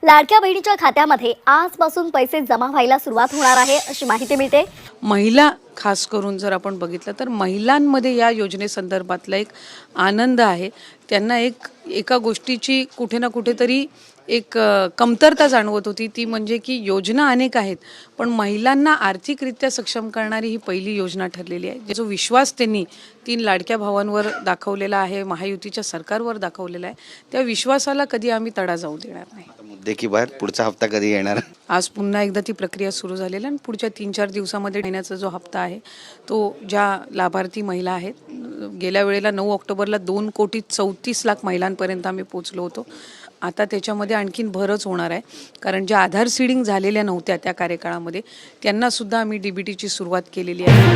लाडक्या बहिणीच्या खात्यामध्ये आजपासून पैसे जमा व्हायला सुरुवात होणार आहे अशी माहिती मिळते। महिला खास करून जर आपण बघितलं तर महिलांमध्ये या योजनेसंदर्भातला एक आनंद आहे। त्यांना एका गोष्टीची कुठे ना कुठेतरी एक कमतरता जाणवत होती, ती म्हणजे की योजना अनेक आहेत पण महिलांना आर्थिकरित्या सक्षम करणारी ही पहिली योजना ठरलेली आहे। जो विश्वास त्यांनी 3 लाडक्या भावांवर दाखवलेला आहे, महायुतीच्या सरकारवर दाखवलेला आहे, त्या विश्वासाला कधी आम्ही तडा जाऊ देणार नाही। मुद्दे की बाहेर पुढचा हप्ता कधी येणार? आज पुन्हा एकदा ती प्रक्रिया सुरू झालेली आहे आणि पुढच्या 3-4 दिवसामध्ये येण्याचा जो हप्ता आहे तो ज्या लाभार्थी महिला आहेत, गेल्या वेळेला 9 ऑक्टोबरला 2,34,00,000 महिलांपर्यंत आम्ही पोहोचलो होतो। आता त्याच्यामध्ये आणखीन भरच होणार आहे, कारण ज्या आधार सीडिंग झालेल्या नव्हत्या त्या कार्यकाळामध्ये त्यांना सुद्धा आम्ही डीबीटीची सुरुवात केलेली आहे।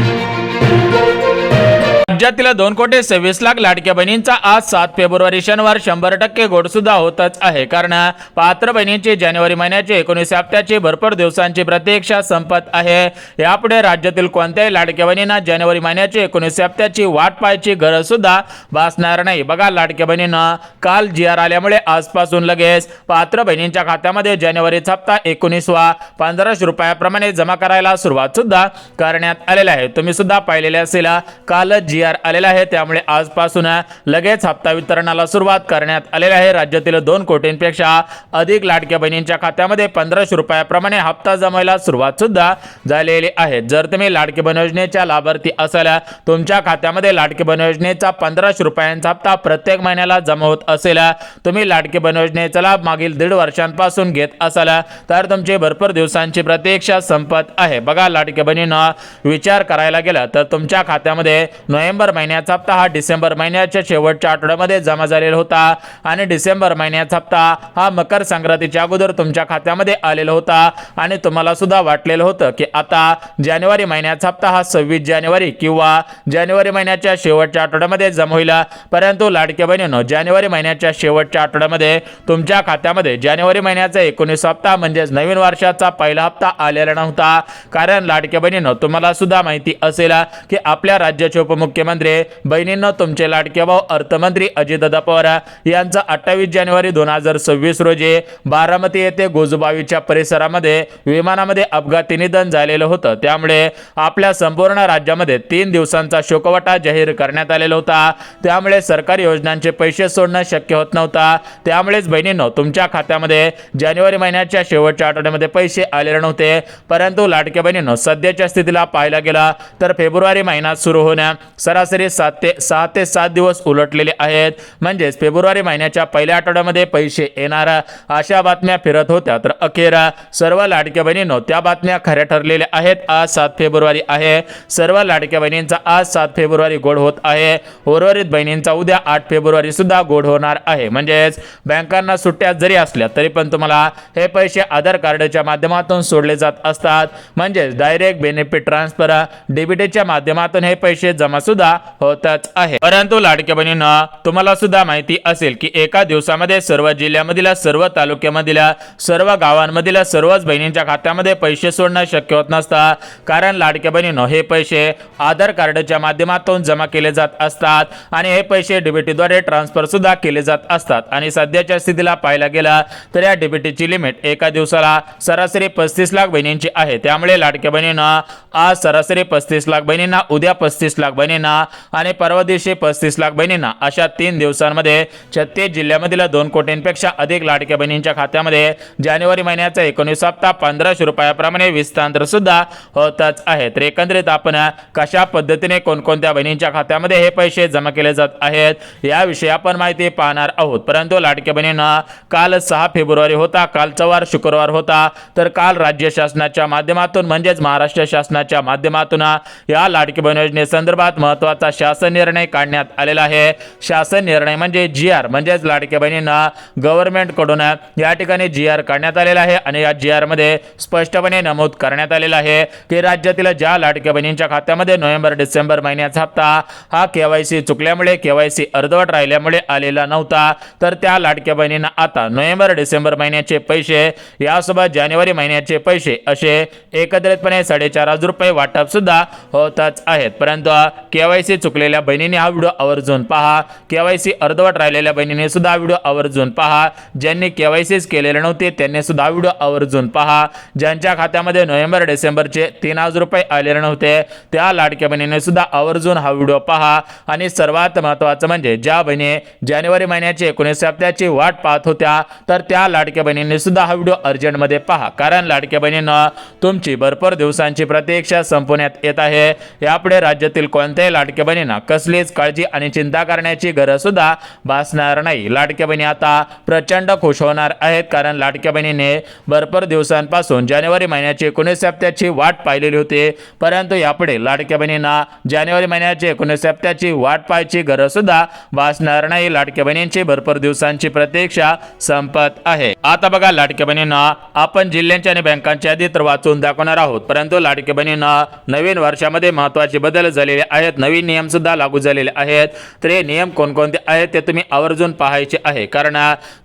राज्यातील 2,26,00,000 लाडक्या बहिणींचा आज 7 फेब्रुवारी शनिवार 100% गोड सुद्धा होतच आहे, कारण पात्र बहिणींची जानेवारी महिन्याची 19 हप्त्याची भरपूर दिवसांची प्रतीक्षा संपत आहे। यापुढे राज्यातील कोणत्याही लाडक्या बहिणींना जानेवारी महिन्याची 19 हप्त्याची वाट पाहायची गरज सुद्धा भासणार नाही। बघा, लाडक्या बहिणींना काल GR आल्यामुळे आजपासून लगेच पात्र बहिणींच्या खात्यामध्ये जानेवारीचा हप्ता 19वा 1500 रुपयाप्रमाणे जमा करायला सुरुवात सुद्धा करण्यात आलेली आहे। तुम्ही सुद्धा पाहिलेले असेल, काल GR आलेला आहे, त्यामुळे आजपासून लगेच हप्ता वितरणाला सुरुवात करण्यात आलेली आहे। राज्यातील 2 कोटींपेक्षा अधिक लाडक्या बहिणींच्या खात्यामध्ये 1500 रुपयाप्रमाणे हप्ता जमायला सुरुवात सुद्धा झालेली आहे। जर तुम्ही लाडकी बहीण योजनेच्या लाभार्थी असाल, तुमच्या खात्यामध्ये लाडकी बहीण योजनेचा 1500 रुपयांचा हप्ता प्रत्येक महिन्याला जमा होत असेल, तुम्ही लाडकी बहीण योजनेचा लाभ मागील 1.5 वर्षांपासून घेत असाल तर तुमची भरपूर दिवसांची प्रतीक्षा संपत आहे। बघा, लाडकी बहिणींना विचार करायला गेला तर तुमच्या खात्यामध्ये नोव्हेंबर महिन्याचा हप्ता हा डिसेंबर महिन्याच्या शेवटच्या आठवड्यामध्ये जमा झालेला होता आणि डिसेंबर महिन्याचा हप्ता हा मकर संक्रांतीच्या अगोदर तुमच्या खात्यामध्ये आलेला होता आणि तुम्हाला सुद्धा वाटलेलं होतं की आता जानेवारी महिन्याचा हप्ता हा 26 जानेवारी किंवा जानेवारी महिन्याच्या शेवटच्या आठवड्यामध्ये जमा होईल, परंतु लाडक्या बहिणींनो, जानेवारी महिन्याच्या शेवटच्या आठवड्यामध्ये तुमच्या खात्यामध्ये जानेवारी महिन्याचा 19 हप्ता म्हणजे नवीन वर्षाचा पहिला हप्ता आलेला नव्हता। कारण लाडक्या बहिणींनो, तुम्हाला सुद्धा माहिती असेल की आपल्या राज्याचे उपमुख्यमंत्री बहिणींनो, तुमचे लाडके भाऊ अर्थमंत्री अजितदादा पवार यांचं 28 जानेवारी 2026 रोजी बारामती येथे गोजूबावीच्या परिसरामध्ये विमानामध्ये अपघाती निधन झालेलं होतं। त्यामुळे आपल्या संपूर्ण राज्यामध्ये 3 दिवसांचा शोकवटा जाहीर करण्यात आलेला होता। त्यामुळे सरकारी योजनांचे पैसे सोडणं शक्य होत नव्हता। त्यामुळेच बहिणींनो, तुमच्या खात्यामध्ये जानेवारी महिन्याच्या शेवटच्या आठवड्यामध्ये पैसे आलेले नव्हते, परंतु लाडक्या बहिणींनो, सध्याच्या स्थितीला पाहायला गेला तर फेब्रुवारी महिना सुरू होण्या सरासरी 6 ते 7 दिवस उलटलेले आहेत, म्हणजेच फेब्रुवारी महिन्याच्या पहिल्या आठवड्यामध्ये पैसे येणार अशा बातम्या फिरत होत्या, तर अखेर सर्व लाडक्या बहिणींनो त्या बातम्या खऱ्या ठरलेल्या आहेत। आज 7 फेब्रुवारी आहे, सर्व लाडक्या बहिणींचा आज 7 फेब्रुवारी गोड होत आहे। उर्वरित बहिणींचा उद्या 8 फेब्रुवारी सुद्धा गोड होणार आहे। म्हणजेच बँकांना सुट्ट्या जरी असल्या तरी पण तुम्हाला हे पैसे आधार कार्डच्या माध्यमातून सोडले जात असतात, म्हणजेच डायरेक्ट बेनिफिट ट्रान्सफर डीबीटीच्या माध्यमातून हे पैसे जमा सुद्धा होतच आहे। परंतु लाडक्या बहिणींना, तुम्हाला सुद्धा माहिती असेल की एका दिवसामध्ये सर्व जिल्ह्यामधील, सर्व तालुक्यामधील, सर्व गावांमधील सर्वच बहिणींच्या खात्यामध्ये पैसे सोडणं शक्य होत नसतं। कारण लाडक्या बहिणींनो, हे पैसे आधार कार्डच्या माध्यमातून जमा केले जात असतात आणि हे पैसे डीबीटीद्वारे ट्रान्सफर सुद्धा केले जात असतात आणि सध्याच्या स्थितीला पाहायला गेला तर या डीबीटीची लिमिट एका दिवसाला सरासरी 35 लाख बहिणींची आहे। त्यामुळे लाडक्या बहिणींना आज सरासरी 35 लाख बहिणींना, उद्या 35 लाख बहिणींना आणि परवा दिवशी 35 लाख बहिणींना अशा 3 दिवसांमध्ये 36 जिल्ह्यामधील 2 कोटींपेक्षा अधिक लाडक्या बहिणींच्या खात्यामध्ये जानेवारी महिन्याचा 19 हप्ता 1500 रुपयाप्रमाणे विस्तार सुद्धा होतच आहे। तर एकंदरीत आपण कशा पद्धतीने कोणकोणत्या बहिणींच्या खात्यामध्ये हे पैसे जमा केले जात आहेत याविषयी आपण माहिती पाहणार आहोत। परंतु लाडक्या बहिणींना, काल 6 फेब्रुवारी होता, कालचा वार शुक्रवार होता, तर काल राज्य शासनाच्या माध्यमातून म्हणजेच महाराष्ट्र शासनाच्या माध्यमातून या लाडकी बहीण योजनेसंदर्भात महत्त्वाचा शासन निर्णय काढण्यात आलेला आहे। शासन निर्णय म्हणजे GR, म्हणजेच लाडक्या बहिणींना गव्हर्नमेंट कडून या ठिकाणी GR काढण्यात आलेला आहे आणि या GR मध्ये स्पष्टपणे नमूद करण्यात आलेला आहे की राज्यातील ज्या लाडक्या बहिणींच्या खात्यामध्ये नोव्हेंबर डिसेंबर महिन्याचा हप्ता हा KYC चुकल्यामुळे, KYC अर्धवट राहिल्यामुळे आलेला नव्हता, तर त्या लाडक्या लाडक्या बहिणींना आता नोव्हेंबर डिसेंबर महिन्याचे पैसे यासोबत जानेवारी महिन्याचे पैसे असे एकत्रितपणे 4,500 रुपये वाटप सुद्धा होतच आहेत। परंतु केवायसी चुकलेल्या बहिणींनी हा व्हिडिओ आवर्जून पहा, केवायसी अर्धवट राहिलेल्या बहिणींनी सुद्धा व्हिडिओ आवर्जून पहा, ज्यांनी केवायसीच केलेले नव्हते त्यांनी सुद्धा व्हिडिओ आवर्जून पहा, ज्यांच्या खात्यामध्ये नोव्हेंबर डिसेंबरचे 3,000 रुपये आलेले नव्हते त्या लाडक्या बहिणीने सुद्धा आवर्जून हा व्हिडिओ पहा। आणि सर्वात महत्त्वाचं म्हणजे ज्या बहिणी जानेवारी महिन्याची 19 हप्त्याची वाट पाहत होत्या तर त्या लाडक्या बहिणींनी सुद्धा हा व्हिडिओ अर्जंटमध्ये पहा, कारण लाडक्या बहिणींना तुमची भरपूर दिवसांची प्रतीक्षा संपवण्यात येत आहे। यापुढे राज्यातील कोणत्याही लाडक्या बहिणींना कसलीच काळजी आणि चिंता करण्याची गरज सुद्धा भासणार नाही। लाडक्या बहिणी आता प्रचंड खुश होणार आहेत, कारण लाडक्या बहिणीने भरपूर दिवसांपासून जानेवारी महिन्याची 19 हप्त्याची वाट पाहिलेली होती, परंतु यापुढे लाडक्या बहिणींना जानेवारी महिन्याची 19 हप्त्याची वाट पाहायची गरज सुद्धा भासणार नाही। लाडक्या बहिणींची भरपूर दिवसांची प्रतीक्षा संपत आहे। आता बघा लाडक्या बहिणींना आपण जिल्ह्यांची आणि बँकांची यादी तर वाचून दाखवणार आहोत, परंतु लाडक्या बहिणींना नवीन वर्षामध्ये महत्त्वाचे बदल झालेले आहेत, नवीन नियम सुद्धा लागू झालेले आहेत। तर हे नियम कोणकोणते आहेत ते तुम्ही आवर्जून पाहायचे आहे, कारण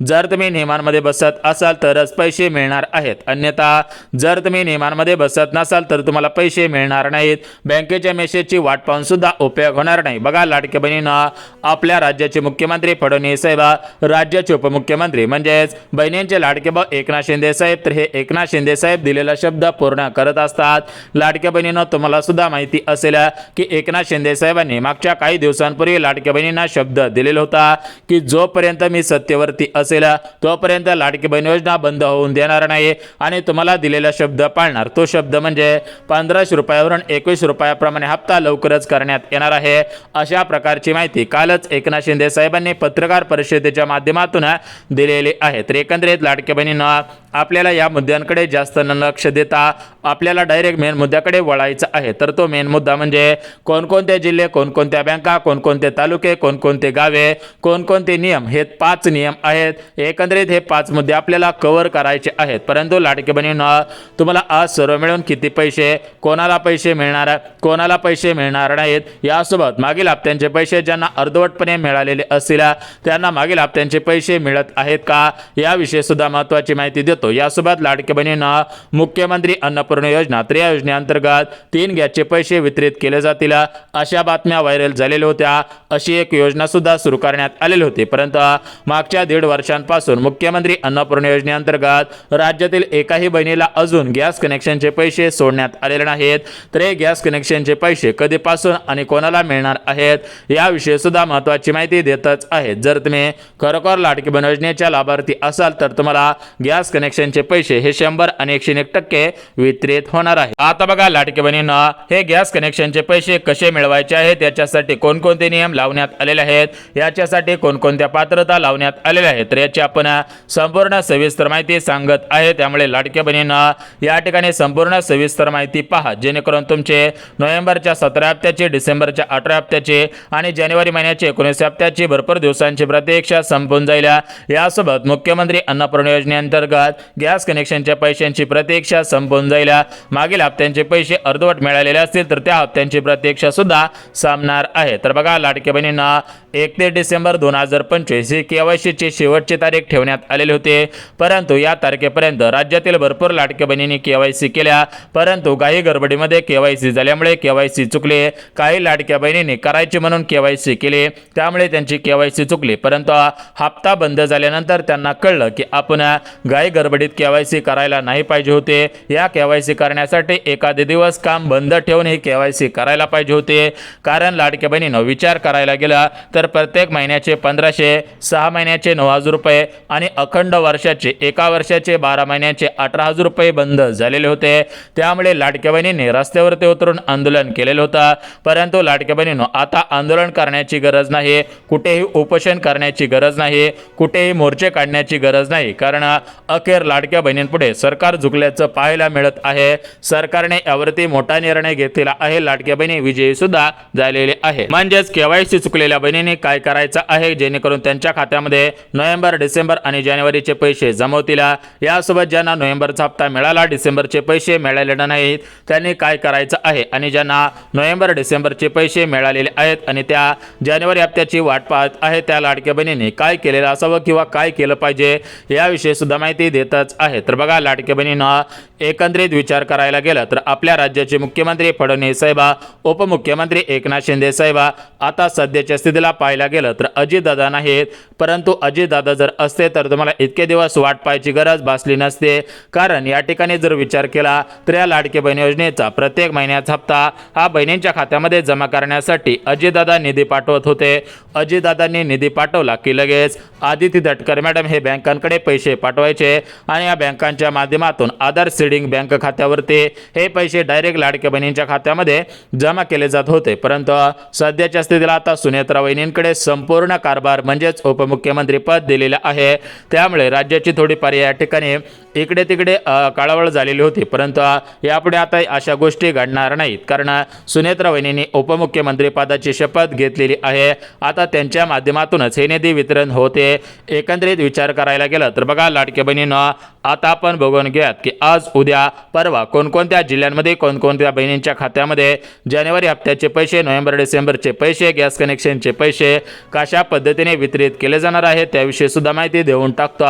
जर तुम्ही नियमांमध्ये बसत असाल तरच पैसे मिळणार आहेत, अन्यथा जर तुम्ही नियमांमध्ये बसत नसाल तर तुम्हाला पैसे मिळणार नाहीत। बँकेच्या मेसेजची वाट पाहून सुद्धा उपयोग होणार नाही। बघा लाडक्या बहिणींना आपल्या राज्याचे मुख्यमंत्री फडणवीस साहेब, राज्याचे उपमुख्यमंत्री म्हणजेच बहिणींचे लाडके भाऊ एकनाथ शिंदे साहेब, तर हे एकनाथ शिंदे साहेब दिलेला शब्द पूर्ण करत असतात। लाडक्या बहिणींना तुम्हाला सुद्धा माहिती असेल की एकनाथ शिंदे साहेबांनी मागच्या काही दिवसांपूर्वी लाडक्या बहिणींना शब्द दिलेला होता की जोपर्यंत मी सत्तेवरती असेल तोपर्यंत लाडकी बहीण योजना बंद होऊन देणार नाही आणि तुम्हाला दिलेला शब्द पाळणार। तो शब्द म्हणजे 1500 रुपयावरून 21 रुपयाप्रमाणे हप्ता लवकरच करण्यात येणार आहे, अशा प्रकारची माहिती कालच एकनाथ शिंदे साहेबांनी पत्रकार परिषदेच्या माध्यमातून दिलेली आहे। तर एकंदरीत लाडक्या बहिणींना आपल्याला या मुद्द्यांकडे जास्त न लक्ष देता आपल्याला डायरेक्ट मेन मुद्द्याकडे वळायचं आहे। तर तो मेन मुद्दा म्हणजे कोणकोणते जिल्हे, कोणकोणत्या बँका, कोणकोणते तालुके, कोणकोणते गावे, कोणकोणते नियम, हे 5 नियम आहेत। एकंदरीत हे 5 मुद्दे आपल्याला कव्हर करायचे आहेत। परंतु लाडक्या बहिणींना तुम्हाला आज सर्व मिळून किती पैसे, कोणाला पैसे मिळणार, कोणाला पैसे मिळणार नाहीत, यासोबत मागील हप्त्यांचे पैसे ज्यांना अर्धवटपणे मिळालेले असतील त्यांना मागील हप्त्यांचे पैसे मिळत आहेत का याविषयी सुद्धा महत्त्वाची माहिती देतो। यासोबत लाडक्या बहिणींना मुख्यमंत्री अन्नपूर्णा योजना, तर या योजनेअंतर्गत 3 गॅसचे पैसे वितरित केले जातील अशा बातम्या व्हायरल झालेल्या होत्या। अशी एक योजना सुद्धा सुरू करण्यात आलेली होती, परंतु मागच्या 1.5 वर्षांपासून मुख्यमंत्री अन्नपूर्णा योजनेअंतर्गत राज्यातील एकाही बहिणीला अजून गॅस कनेक्शनचे पैसे सोडण्यात आलेले नाहीत। तर हे गॅस कनेक्शनचे पैसे कधीपासून आणि कोणाला मिळणार आहेत याविषयी सुद्धा महत्त्वाची माहिती देतच आहेत। जर तुम्ही खरोखर लाडकी बहीण योजनेच्या लाभार्थी असाल तर तुम्हाला गॅस कनेक्शनचे पैसे हे 100 आणि 101% वितरित होणार आहे। आता बघा लाडकी बहिणींना हे गॅस कनेक्शनचे पैसे कसे मिळवायचे आहेत, याच्यासाठी कोणकोणते नियम लावण्यात आलेले आहेत, याच्यासाठी कोणकोणत्या पात्रता लावण्यात आलेल्या आहेत, तर याची आपण संपूर्ण सविस्तर माहिती सांगत आहे। त्यामुळे लाडक्या बहिणींना या ठिकाणी संपूर्ण सविस्तर माहिती पहा, जेणेकरून तुमचे नोव्हेंबरच्या 17 हप्त्याचे, डिसेंबरच्या 18 हप्त्याचे आणि जानेवारी महिन्याचे 19 हप्त्याची भरपूर दिवसांची प्रतीक्षा संपून जाईल। यासोबत मुख्यमंत्री अन्नपूर्णा योजनेअंतर्गत गॅस कनेक्शनच्या पैशांची प्रतीक्षा संपून जाईल। मागील हप्त्यांचे पैसे अर्धवट मिळालेले असतील तर त्या हप्त्यांची प्रतीक्षा सुद्धा संपणार आहे। तर बघा लाडक्या बहिणींना 31 डिसेंबर 2025 ही केवायसीची शेवटची तारीख ठेवण्यात आलेली होती, परंतु या तारखेपर्यंत राज्यातील भरपूर लाडक्या बहिणींनी केवायसी केल्या, परंतु काही गडबडीमध्ये केवायसी झाल्यामुळे केवायसी चुकली। काही लाडक्या बहिणींनी करायची म्हणून केवायसी केली, त्यामुळे त्यांची केवायसी चुकली, परंतु हप्ता बंद झाल्यानंतर त्यांना कळलं की आपण घाई गडबडीत केवायसी करायला नाही पाहिजे होते। या केवायसी करण्यासाठी एखादे दिवस काम बंद ठेवून ही केवायसी करायला पाहिजे होते, कारण लाडक्या बहिणीनं विचार करायला गेला तर प्रत्येक महिन्याचे 1500, 6 महिन्याचे 9000 रुपये आणि अखंड वर्षाचे, एका वर्षाचे 12 महिन्याचे 18000 रुपये बंद झालेले होते। त्यामुळे लाडक्या बहिणींनी रस्त्यावरती उतरून आंदोलन केलेलं होतं, परंतु लाडक्या बहिणीनं आता आंदोलन करण्याची गरज नाही, कुठेही उपोषण करण्याची गरज नाही, कुठेही मोर्चे काढण्याची गरज नाही, कारण अखेर लाडक्या बहिणींपुढे सरकार झुकल्याचं पाहायला मिळत आहे। सरकारने यावरती मोठा निर्णय घेतलेला आहे, लाडक्या बहिणी विजयी सुद्धा झालेले आहे। म्हणजेच केवायसी चुकलेल्या बहिणींनी बहिणींनी काय करायचं आहे जेणेकरून त्यांच्या खात्यामध्ये नोव्हेंबर, डिसेंबर आणि जानेवारीचे पैसे जमवतील. यासोबत ज्यांना नोव्हेंबरचा हप्ता मिळाला, डिसेंबरचे पैसे मिळालेले नाहीत, त्यांनी काय करायचं आहे आणि ज्यांना नोव्हेंबर, डिसेंबरचे पैसे मिळालेले आहेत आणि त्या जानेवारी हप्त्याची वाट पाहत आहे त्या लाडक्या बहिणींनी काय केलेलं असावं किंवा काय केलं पाहिजे याविषयी सुद्धा माहिती देतच आहे. तर बघा लाडक्या बहिणींना एकंदरीत विचार करायला गेला तर आपल्या राज्याचे मुख्यमंत्री फडणवीस साहेब, उपमुख्यमंत्री एकनाथ शिंदे साहेब, आता सध्याच्या स्थितीला पाहायला गेलं तर अजितदादा नाहीत, परंतु अजितदादा जर असते तर तुम्हाला इतके दिवस वाट पाहायची गरज भासली नसते. कारण या ठिकाणी जर विचार केला तर या लाडकी बहीण योजनेचा प्रत्येक महिन्याचा हप्ता हा बहिणींच्या खात्यामध्ये जमा करण्यासाठी अजितदादा निधी पाठवत होते. अजितदादांनी निधी पाठवला की लगेच आदिती तटकरे मॅडम हे बँकांकडे पैसे पाठवायचे आणि या बँकांच्या माध्यमातून आधार सीडिंग बँक खात्यावरती हे पैसे डायरेक्ट लाडक्या बहिणींच्या खात्यामध्ये जमा केले जात होते. परंतु सध्याच्या स्थितीला आता सुनेत्रा वहिनींकडे संपूर्ण कारभार म्हणजेच उपमुख्यमंत्री पद दिलेले आहे. त्यामुळे राज्याची थोडीफार या ठिकाणी इकडे तिकडे काळवळ झालेली होती, परंतु यापुढे आता अशा गोष्टी घडणार नाहीत. कारण सुनेत्रा वहिनींनी उपमुख्यमंत्री पदाची शपथ घेतलेली आहे. आता त्यांच्या माध्यमातूनच हे निधी वितरण होते. एकंदरीत विचार करायला गेला तर बघा लाडक्या बहिणींना आता आपण बघून घ्यात की आज, उद्या, परवा कोणकोणत्या जिल्ह्यांमध्ये कोणकोणत्या बहिणींच्या खात्यामध्ये जानेवारी हप्त्याचे पैसे, नोव्हेंबर, डिसेंबरचे पैसे, गॅस कनेक्शनचे पैसे कशा पद्धतीने वितरित केले जाणार आहे त्याविषयी सुद्धा माहिती देऊन टाकतो.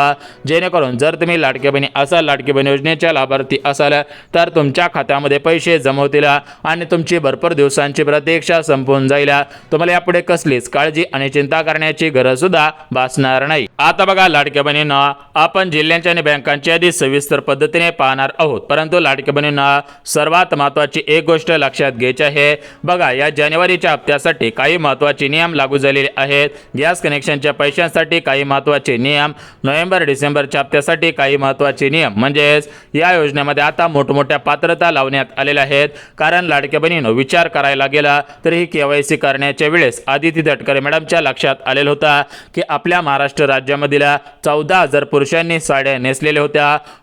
जेणेकरून जर तुम्ही लाडक्या बहिणी असाल, लाडकी बहीण योजनेच्या लाभार्थी असाल तर तुमच्या खात्यामध्ये पैसे जमवतील आणि तुमची भरपूर दिवसांची प्रतीक्षा संपून जाईल. तुम्हाला यापुढे कसलीच काळजी आणि चिंता करण्याची गरज सुद्धा भासणार नाही. आता बघा लाडक्या बहिणींना आपण जिल्ह्यांच्या आणि बँकांची यादी सविस्तर पद्धतीने पाहणार आहोत, परंतु लाडक्या बहिणींना सर्वात महत्त्वाची एक गोष्ट लक्षात घ्यायची आहे. बघा या जानेवारीच्या हप्त्यासाठी काही महत्त्वाचे नियम लागू झालेले आहेत. गॅस कनेक्शनच्या पैशांसाठी काही महत्त्वाचे नियम, नोव्हेंबर, डिसेंबरच्या हप्त्यासाठी काही महत्त्वाचे नियम, म्हणजेच या योजनेमध्ये आता मोठमोठ्या पात्रता लावण्यात आलेल्या आहेत. कारण लाडक्या बहिणींनो विचार करायला गेला तर ही KYC करण्याच्या वेळेस आदिती तटकरे मॅडमच्या लक्षात आलेलं होतं की आपल्या महाराष्ट्र राज्यामधील 14,000 पुरुषांनी साड्या नेसलेल्या होत्या,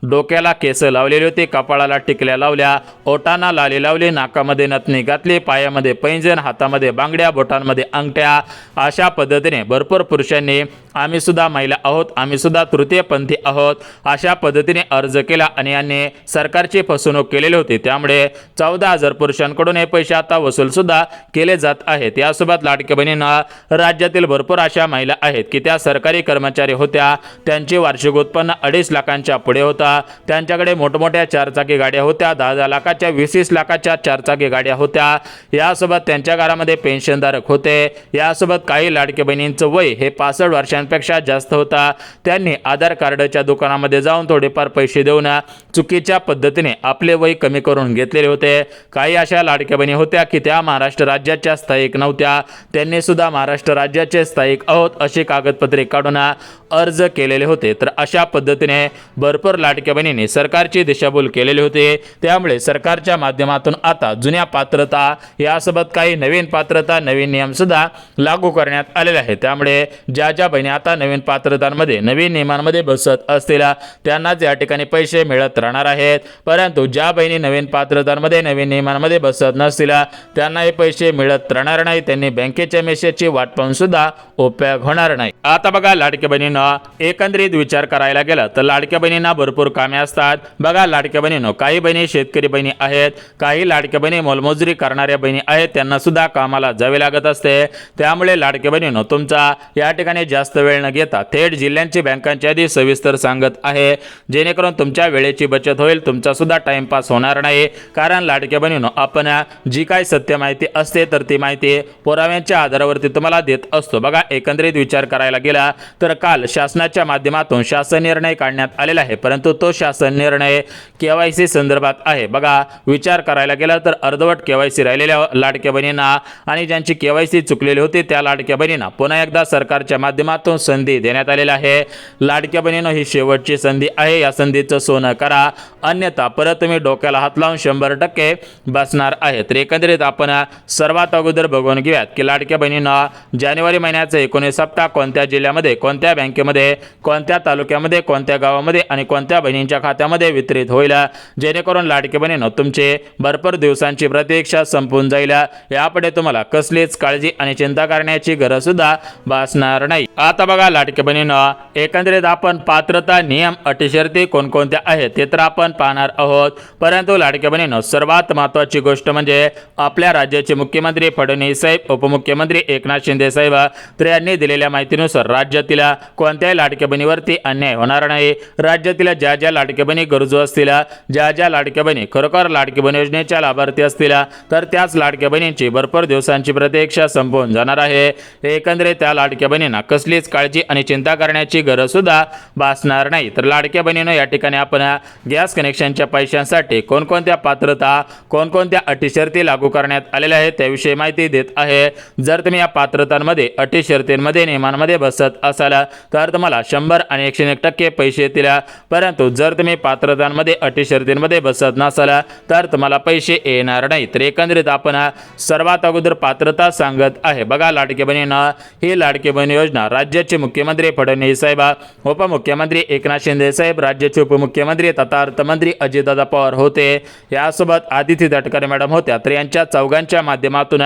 डोक्याला केस लावलेली होती, कपाळाला टिकल्या लावल्या, ओठांना लाली लावली, नाकामध्ये नथनी घातली, पायामध्ये पैंजण, हातामध्ये बांगड्या, बोटांमध्ये अंगठ्या, अशा पद्धतीने भरपूर पुरुषांनी आम्ही सुद्धा महिला आहोत, आम्ही सुद्धा तृतीयपंथी आहोत अशा पद्धतीने अर्ज केला आणि यांनी सरकारची फसवणूक केलेली होती. त्यामुळे 14,000 पुरुषांकडून हे पैसे आता वसूल सुद्धा केले जात आहेत. यासोबत लाडक्या बहिणींना राज्यातील भरपूर अशा महिला आहेत की त्या सरकारी कर्मचारी होत्या, त्यांचे वार्षिक उत्पन्न 2.5 लाखांच्या पुढे होता, त्यांच्याकडे मोठमोठ्या 4चाकी गाड्या होत्या, 10 लाखाच्या 20 लाखाच्या 4चाकी गाड्या होत्या. यासोबत त्यांच्या घरामध्ये पेन्शनधारक होते. यासोबत काही लाडक्या बहिणींचं वय हे 65 वर्षांपेक्षा जास्त होता. त्यांनी आधार कार्डच्या दुकानामध्ये जाऊन थोडेफार पैसे देऊन चुकीच्या पद्धतीने आपले वय कमी करून घेतलेले होते. काही अशा लाडक्या बहिणी होत्या की त्या महाराष्ट्र राज्याच्या स्थायिक नव्हत्या, त्यांनी सुद्धा महाराष्ट्र राज्याचे स्थायिक आहोत अशी कागदपत्रे काढून अर्ज केलेले होते. तर अशा पद्धतीने भरपूर लाडक्या बहिणींनी सरकारची दिशाभूल केलेली होती. त्यामुळे सरकारच्या माध्यमातून आता जुन्या पात्रता यासोबत काही नवीन पात्रता, नवीन नियम सुद्धा लागू करण्यात आलेले आहेत. त्यामुळे ज्या ज्या बहिणी आता नवीन पात्रतांमध्ये, नवीन नियमांमध्ये बसत असतील त्यांनाच या ठिकाणी पैसे मिळत राहणार आहेत. परंतु ज्या बहिणी नवीन पात्रतांमध्ये, नवीन नियमांमध्ये बसत नसतील त्यांना हे पैसे मिळत राहणार नाही. त्यांनी बँकेच्या मेसेजची वाट पाहून सुद्धा उपयोग होणार नाही. आता बघा लाडक्या बहिणींना एकंदरीत विचार करायला गेला तर लाडक्या बहिणींना भरपूर कामे असतात. बघा लाडक्या बहिणींनो, काही बहिणी शेतकरी बहिणी आहेत, काही लाडक्या बहिणी मोलमजुरी करणाऱ्या बहिणी आहेत, त्यांना सुद्धा कामाला जावे लागत असते. त्यामुळे लाडक्या बहिणींनो तुमचा या ठिकाणी जास्त वेळ न घेता थेट जिल्ह्यांची बँकांची यादी सविस्तर सांगत आहे, जेणेकरून तुमच्या वेळेची बचत होईल, तुमचा सुद्धा टाइमपास होणार नाही. कारण लाडक्या बहिणींनो आपण जी काही सत्य माहिती असते तर ती माहिती पुराव्यांच्या आधारावरती तुम्हाला देत असतो. बघा एकंदरीत विचार करायला गेला तर काल शासनाच्या माध्यमातून शासन निर्णय काढण्यात आलेला आहे, परंतु तो शासन निर्णय KYC संदर्भात आहे. बघा विचार करायला गेला तर अर्धवट KYC राहिलेल्या लाडक्या बहिणींना आणि ज्यांची KYC चुकलेली होती त्या लाडक्या बहिणींना पुन्हा एकदा सरकारच्या माध्यमातून माध्यमातून संधी देण्यात आलेली आहे. लाडक्या बहिणींनो, ही शेवटची संधी आहे. या संधीचं सोनं करा, अन्यथा परत तुम्ही डोक्याला हात लावून 100% बसणार आहे. तर एकंदरीत आपण सर्वात अगोदर बघून घेऊयात की लाडक्या बहिणींना जानेवारी महिन्याचा 19 हप्ता कोणत्या जिल्ह्यामध्ये, कोणत्या बँकेमध्ये, कोणत्या तालुक्यामध्ये, कोणत्या गावामध्ये आणि कोणत्या बहिणींच्या खात्यामध्ये वितरित होईल, जेणेकरून लाडके बहिणींनो तुमचे भरपूर दिवसांची प्रतीक्षा संपून जाईल. यापुढे तुम्हाला कसलीच काळजी आणि चिंता करण्याची गरज सुद्धा भासणार नाही. आता बघा लाडके बहिणींनो, एकंदरीत आपण पात्रता, नियम, अटी, शर्ती कोणकोणत्या आहेत ते तर आपण पाहणार आहोत. परंतु लाडके बहिणींनो, सर्वात महत्त्वाची गोष्ट म्हणजे आपल्या राज्याचे मुख्यमंत्री फडणवीस साहेब, उपमुख्यमंत्री एकनाथ शिंदे साहेब तर यांनी दिलेल्या माहितीनुसार राज्यातील कोणत्याही लाडक्या बहिणीवरती अन्याय होणार नाही. राज्यातील ज्या ज्या लाडक्या बहिणी गरजू असतील, ज्या ज्या लाडक्या बहिणी खरोखर लाडकी बहीण योजनेच्या लाभार्थी असतील, तर त्याच लाडक्या बहिणींची भरपूर दिवसांची प्रतीक्षा संपवून जाणार आहे. एकंदरीत त्या लाडक्या बहिणींना कसलीच काळजी आणि चिंता करण्याची गरज सुद्धा भासणार नाही. तर लाडक्या बहिणींनो, या ठिकाणी आपण गॅस कनेक्शनच्या पैशांसाठी कोणकोणत्या पात्रता, कोणकोणत्या अटी शर्ती लागू करण्यात आलेल्या आहेत त्याविषयी माहिती देत आहे. जर तुम्ही या पात्रतांमध्ये, अटी शर्तींमध्ये, नियमांमध्ये बसत असाल तर तुम्हाला 100 आणि 101% पैसे येतील. परंतु जर तुम्ही पात्रतांमध्ये, अटी शर्तींमध्ये बसत नसाल तर तुम्हाला पैसे येणार नाही. तर एकंदरीत आपण सर्वात अगोदर पात्रता सांगत आहे. बघा लाडके बहिणींना, ही लाडकी बहीण योजना राज्याचे मुख्यमंत्री फडणवीस साहेब, उपमुख्यमंत्री एकनाथ शिंदे साहेब, राज्याचे उपमुख्यमंत्री तथा अर्थमंत्री अजितदादा पवार होते. यासोबत आदिती तटकरे मॅडम होत्या. तर यांच्या चौघांच्या माध्यमातून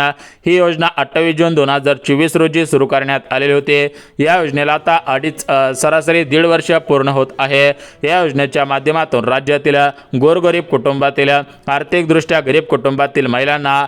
ही योजना 28 जून 2024 रोजी सुरू करण्यात आलेली होती. या योजनेला आता सरासरी 1.5 वर्ष पूर्ण होत आहे. या योजनेच्या माध्यमातून राज्यातील गोरगरीब कुटुंबातील, आर्थिकदृष्ट्या गरीब कुटुंबातील महिलांना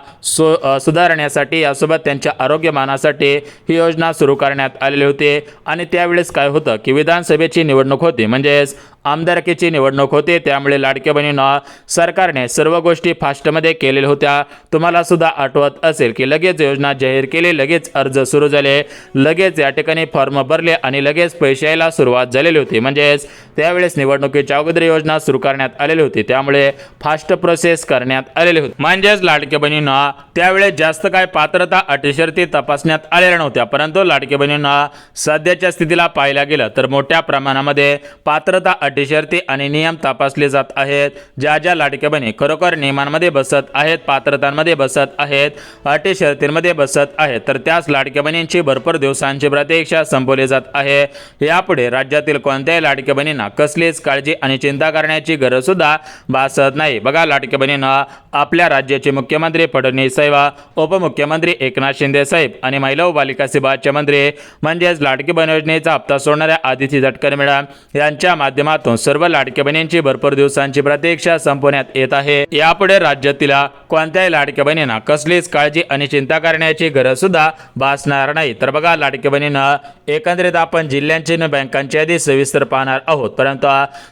सुधारण्यासाठी, यासोबत त्यांच्या आरोग्यमानासाठी ही योजना सुरू करण्यात आलेली होती. आणि त्यावेळेस काय होतं की विधानसभेची निवडणूक होती, म्हणजेच आमदारकीची निवडणूक होती. त्यामुळे लाडक्या बहिणींना सरकारने सर्व गोष्टी फास्टमध्ये केलेल्या होत्या. तुम्हाला सुद्धा आठवत असेल की लगेच योजना जाहीर केली, लगेच अर्ज सुरू झाले, लगेच या ठिकाणी फॉर्म भरले आणि लगेच पैसे यायला सुरुवात झालेली होती. म्हणजेच त्यावेळेस निवडणुकीच्या अगोदर योजना सुरू करण्यात आलेली होती. त्यामुळे फास्ट प्रोसेस करण्यात आलेली होती. म्हणजेच लाडक्या बहिणींना त्यावेळेस जास्त काय पात्रता, अटी, शर्ती तपासण्यात आलेल्या नव्हत्या. परंतु लाडक्या बहिणींना सध्याच्या स्थितीला पाहायला गेलं तर मोठ्या प्रमाणामध्ये पात्रता, अटी, शर्ती आणि नियम तपासले जात आहेत. ज्या ज्या लाडक्या बहिणी खरोखर नियमांमध्ये बसत आहेत, पात्रतांमध्ये बसत आहेत, अटी शर्तींमध्ये बसत आहेत, तर त्याच लाडक्या बहिणींची भरपूर दिवसांची प्रतीक्षा संपवली जात आहे. यापुढे राज्यातील कोणत्याही लाडक्या बहिणींना कसलीच काळजी आणि चिंता करण्याची गरज सुद्धा भासत नाही. बघा लाडक्या बहिणींना, आपल्या राज्याचे मुख्यमंत्री फडणवीस साहेब, उपमुख्यमंत्री एकनाथ शिंदे साहेब आणि महिला व बालिका विभागाचे मंत्री म्हणजेच लाडकी बहीण योजनेचा हप्ता सोडणाऱ्या आदिती तटकरे मॅडम यांच्या माध्यमातून सर्व लाडक्या बहिणींची भरपूर दिवसांची प्रतीक्षा संपवण्यात येत आहे. यापुढे राज्यातील कोणत्याही लाडक्या बहिणींना कसलीच काळजी आणि चिंता करण्याची गरज सुद्धा भासणार नाही. तर बघा लाडक्या बहिणींना, एकंदरीत आपण जिल्ह्यांची आणि बँकांची यादी सविस्तर पाहणार आहोत. परंतु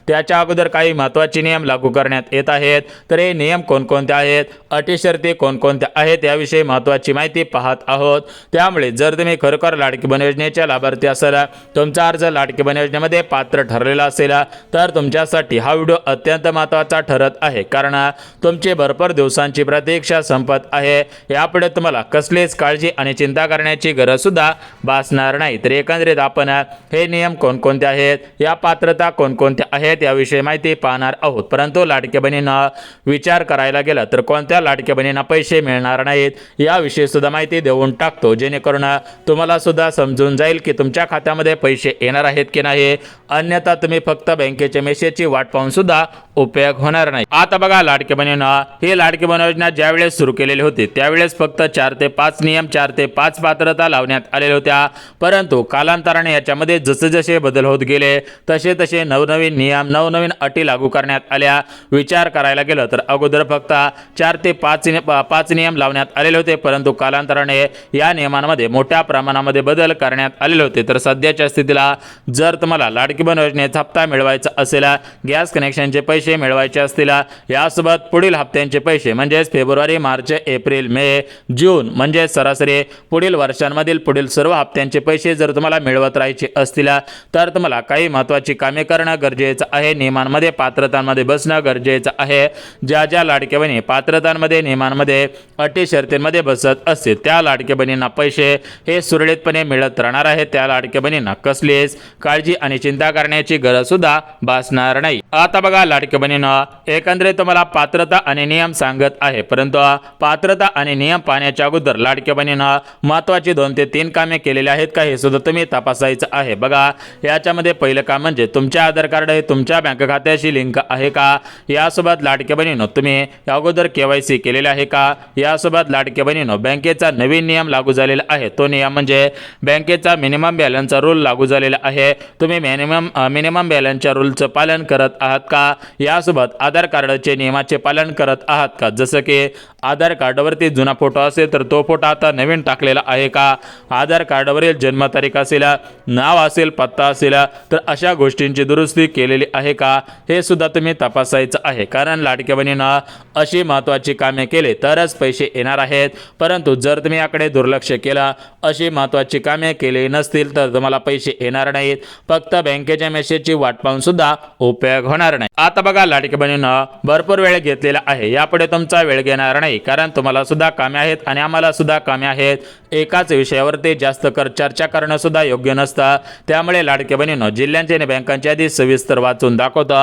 त्याच्या अगोदर काही महत्त्वाचे नियम लागू करण्यात येत आहेत. तर हे नियम कोणकोणते आहेत, अटी शर्ती कोणकोणत्या आहेत याविषयी महत्त्वाची माहिती पाहत आहोत. त्यामुळे जर तुम्ही खरोखर लाडकी बहीण योजनेच्या लाभार्थी असाल, तुमचा अर्ज लाडकी बहीण योजनेमध्ये पात्र ठरलेला असेल तर तुमच्यासाठी हा व्हिडिओ अत्यंत महत्त्वाचा ठरत आहे. कारण तुमची भरपूर दिवसांची प्रतीक्षा संपत आहे. यापुढे तुम्हाला कसलीच काळजी आणि चिंता करण्याची गरज सुद्धा भासणार नाही. तर एकंदरीत आपण हे नियम कोणकोणते आहेत, या पात्रता कोणकोणत्या आहेत याविषयी माहिती पाहणार आहोत. परंतु लाडक्या बहिणींना विचार करायला गेला तर कोणत्या लाडक्या बहिणींना पैसे मिळणार नाहीत याविषयी सुद्धा माहिती देऊन टाकतो, जेणेकरून तुम्हाला सुद्धा समजून जाईल की तुमच्या खात्यामध्ये पैसे येणार आहेत की नाही. अन्यथा तुम्ही फक्त बँकेच्या मेसेजची वाट पाहून सुद्धा उपयोग होणार नाही. आता बघा लाडकी बहिणींना, ही लाडकी बहीण योजना ज्यावेळेस सुरू केलेली होती त्यावेळेस फक्त 4 ते 5 नियम, 4 ते 5 पात्रता लावण्यात आलेल्या होत्या. परंतु कालांतराने याच्यामध्ये जसे जसे बदल होत गेले तसे तसे नवनवीन नियम, नवनवीन अटी लागू करण्यात आल्या. विचार करायला गेलं तर अगोदर फक्त 4 ते 5 नियम लावण्यात आलेले होते. परंतु कालांतराने या नियमांमध्ये मोठ्या प्रमाणामध्ये बदल करण्यात आलेले होते. तर सध्याच्या स्थितीला जर तुम्हाला लाडकी बहीण योजनेचा हप्ता मिळवायचा मिळवायचा असेल, गॅस कनेक्शनचे पैसे मिळवायचे असतील, यासोबत पुढील हप्त्यांचे पैसे म्हणजेच फेब्रुवारी, मार्च, एप्रिल, मे, जून म्हणजे सरासरी पुढील वर्षांमधील पुढील सर्व हप्त्यांचे पैसे जर तुम्हाला मिळवत राहायचे असतील तर तुम्हाला काही महत्त्वाची कामे करणं गरजेचं आहे. नियमांमध्ये पात्रतांमध्ये बसणं गरजेचं आहे. ज्या लाडक्या बहिणी पात्रतांमध्ये नियमांमध्ये अटी शर्तींमध्ये बसत असतील त्या लाडक्या बहिणींना पैसे हे सुरळीतपणे मिळत राहणार आहे. त्या लाडक्या बहिणींना कसलीच काळजी आणि चिंता करण्याची गरज सुद्धा भासणार नाही. आता बघा लाडक्या बहिणींना एकंदरीत तुम्हाला पात्रता आणि नियम सांगत आहे, परंतु पात्रता आणि नियम पाहण्याच्या अगोदर लाडक्या बहिणींना महत्त्वाची 2 ते 3 कामे केलेली आहेत का हे सुद्धा तुम्ही तपासायचं आहे. बघा याच्यामध्ये पहिलं काम म्हणजे तुमच्या आधार कार्ड हे तुमच्या बँक खात्याशी लिंक आहे का, यासोबत लाडक्या बहिणींनो तुम्ही अगोदर KYC केलेले आहे का, यासोबत लाडक्या बहिणींनो बँकेचा नवीन नियम लागू झालेला आहे. तो नियम म्हणजे बँकेचा मिनिमम बॅलन्सचा रूल लागू झालेला आहे. तुम्ही मिनिमम बॅलन्सच्या रूलचं पालन करत आहात का, यासोबत आधार कार्डचे नियमाचे पालन करत आहात का. जसं की आधार कार्डवरती जुना फोटो असेल तर तो फोटो आता नवीन टाकलेला आहे का, आधार कार्डवरील जन्मतारीख असेल, नाव असेल, पत्ता असेल तर अशा गोष्टींची दुरुस्ती केलेली आहे का हे सुद्धा तुम्ही तपासायचं आहे. कारण लाडक्या बहिणींना अशी महत्त्वाची कामे केले तरच पैसे येणार आहेत, परंतु जर तुम्ही याकडे दुर्लक्ष केलं, अशी महत्त्वाची कामे केली नसतील तर तुम्हाला पैसे येणार नाहीत. फक्त बँकेच्या मेसेजची वाट पाहून सुद्धा उपयोग होणार नाही. आता बघा लाडक्या बहिणींना भरपूर वेळ घेतलेला आहे, यापुढे तुमचा वेळ घेणार नाही, कारण तुम्हाला सुद्धा कामे आहेत आणि आम्हाला सुद्धा कामे आहेत. एकाच विषयावरती जास्त चर्चा करणं सुद्धा योग्य नसतं. त्यामुळे लाडक्या बहिणींनो जिल्ह्यांचे आणि बँकांच्या आधी सविस्तर वाचून दाखवतो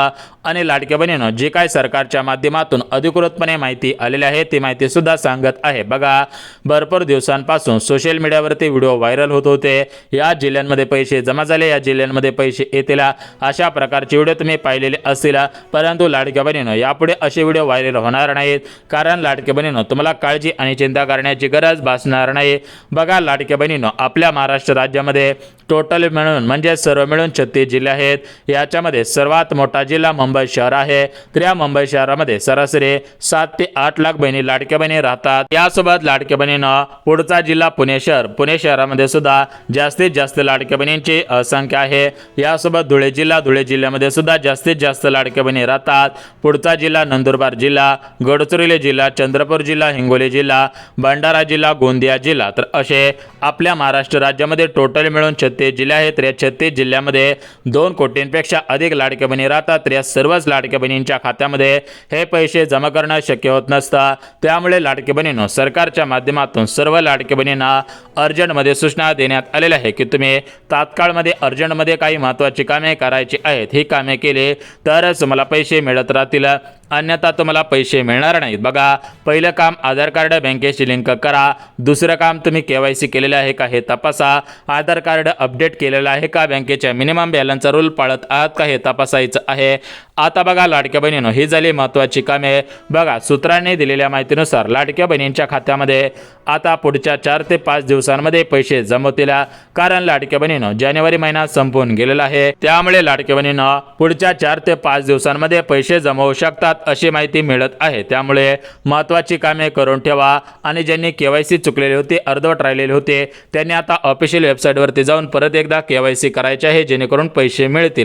आणि लाडक्या बहिणींनो जी काय सरकारच्या माध्यमातून अधिकृतपणे माहिती आलेली आहे ती माहिती सुद्धा सांगत आहे. बघा भरपूर दिवसांपासून सोशल मीडियावरती व्हिडिओ व्हायरल होत होते, या जिल्ह्यांमध्ये पैसे जमा झाले, या जिल्ह्यांमध्ये पैसे येतील, अशा प्रकारचे व्हिडिओ तुम्ही पाहिलेले असतील. परंतु लाडक्या बहिणींनो यापुढे असे व्हिडिओ व्हायरल होणार नाहीत, कारण लाडक्या बहिणींनो तुम्हाला काळजी आणि चिंता करण्याची गरज भासणार नाही. बघा लाडक्या बहिणींनो आपल्या महाराष्ट्र राज्यामध्ये टोटल मिळून म्हणजे सर्व मिळून 36 जिल्हे आहेत. याच्यामध्ये सर्वात मोठा जिल्हा मुंबई शहर आहे. तर या मुंबई शहरामध्ये सरासरी 7 ते 8 लाख बहिणी लाडक्या बहिणी राहतात. यासोबत लाडक्या बहिणींना पुढचा जिल्हा पुणे शहर, पुणे शहरामध्ये सुद्धा जास्तीत जास्त लाडक्या बहिणींची संख्या आहे. यासोबत धुळे जिल्हा, धुळे जिल्ह्यामध्ये सुद्धा जास्तीत जास्त लाडक्या बहिणी राहतात. पुढचा जिल्हा नंदुरबार जिल्हा, गडचिरोली जिल्हा, चंद्रपूर जिल्हा, हिंगोली जिल्हा, भंडारा जिल्हा, गोंदिया जिल्हा. तर असे आपल्या महाराष्ट्र राज्यामध्ये टोटल मिळून 36 जिल्हे आहेत. या 36 जिल्ह्यामध्ये 2 कोटींपेक्षा अधिक लाडक्या बहिणी राहतात. तर या सर्वच लाडक्या बहिणींच्या खात्यामध्ये हे पैसे जमा करणं शक्य होत नसतं. त्यामुळे लाडक्या बहिणींनो सरकारच्या माध्यमातून सर्व लाडक्या बहिणींना अर्जंटमध्ये सूचना देण्यात आलेल्या आहे की तुम्ही तात्काळमध्ये अर्जंटमध्ये काही महत्त्वाची कामे करायची आहेत. ही कामे केली तरच तुम्हाला पैसे मिळत राहतील, अन्यथा तुम्हाला पैसे मिळणार नाहीत. बघा पहिलं काम आधार कार्ड बँकेशी लिंक करा. दुसरं काम तुम्ही KYC केलेलं आहे का हे तपासा. आधार कार्ड अपडेट केलेलं आहे का, बँकेच्या मिनिमम बॅलन्सचा रूल पाळत आहात का हे तपासायचं आहे. आता बघा लाडक्या बहिणींनो ही झाली महत्त्वाची कामे. बघा सूत्रांनी दिलेल्या माहितीनुसार लाडक्या बहिणींच्या खात्यामध्ये आता पुढच्या 4 ते 5 दिवसांमध्ये पैसे जमवतील, कारण लाडक्या बहिणींनो जानेवारी महिना संपून गेलेला आहे. त्यामुळे लाडक्या बहिणींनो पुढच्या 4 ते 5 दिवसांमध्ये पैसे जमवू शकतात अशी माहिती मिळत आहे. त्यामुळे महत्त्वाची कामे करून ठेवा आणि ज्यांनी KYC चुकलेले होते, अर्धवट राहिलेले होते, त्यांनी आता ऑफिशियल वेबसाईटवरती जाऊन परत एकदा KYC करायचे आहे, जेणेकरून पैसे मिळतील.